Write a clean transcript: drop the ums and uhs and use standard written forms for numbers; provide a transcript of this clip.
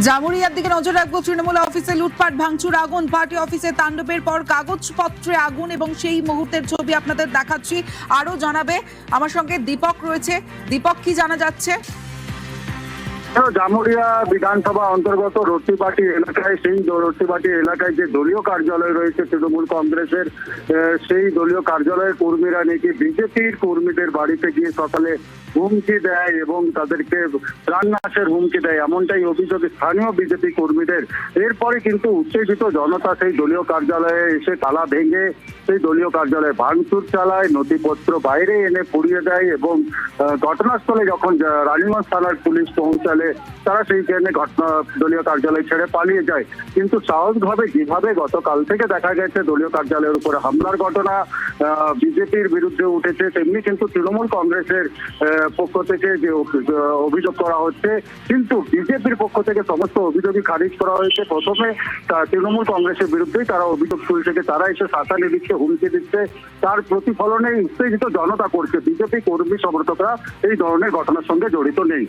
জামুরিয়ার দিকে নজর রাখবো। তৃণমূল অফিসে লুটপাট, ভাঙচুর, আগুন, পার্টি অফিসে তাণ্ডবের পর কাগজপত্রে আগুন এবং সেই মুহূর্তের ছবি আপনাদের দেখাচ্ছি। আরো জানাবে আমার সঙ্গে দীপক রয়েছে। দীপক, কি জানা যাচ্ছে? জামুরিয়া বিধানসভা অন্তর্গত রট্টিবাটি এলাকায়, সেই রট্টিবাটি এলাকায় যে দলীয় কার্যালয় রয়েছে তৃণমূল কংগ্রেসের, সেই দলীয় কার্যালয়ের কর্মীরা নাকি বিজেপির কর্মীদের বাড়িতে গিয়ে সকালে হুমকি দেয় এবং তাদেরকে প্রাণনাশের হুমকি দেয়, এমনটাই অভিযোগ স্থানীয় বিজেপি কর্মীদের। এরপরে কিন্তু উত্তেজিত জনতা সেই দলীয় কার্যালয়ে এসে তালা ভেঙে সেই দলীয় কার্যালয়ে ভাঙচুর চালায়, নথিপত্র বাইরে এনে পুড়িয়ে দেয় এবং ঘটনাস্থলে যখন রানীগঞ্জ থানার পুলিশ পৌঁছালে তারা সেইখানে দলীয় কার্যালয় ছেড়ে পালিয়ে যায়। কিন্তু স্বাভাবিকভাবে যেভাবে গতকাল থেকে দেখা গেছে দলীয় কার্যালয়ের উপরে হামলার ঘটনা বিজেপির বিরুদ্ধে উঠেছে, তেমনি কিন্তু তৃণমূল কংগ্রেসের পক্ষ থেকে যে অভিযোগ করা হচ্ছে, কিন্তু বিজেপির পক্ষ থেকে সমস্ত অভিযোগই খারিজ করা হয়েছে। প্রথমে তৃণমূল কংগ্রেসের বিরুদ্ধেই তারা অভিযোগ তুলছে যে তারা এসে শাসানি দিচ্ছে, হুমকি দিচ্ছে, তার প্রতিফলনে উত্তেজিত জনতা করছে। বিজেপি কর্মী সমর্থকরা এই ধরনের ঘটনার সঙ্গে জড়িত নেই।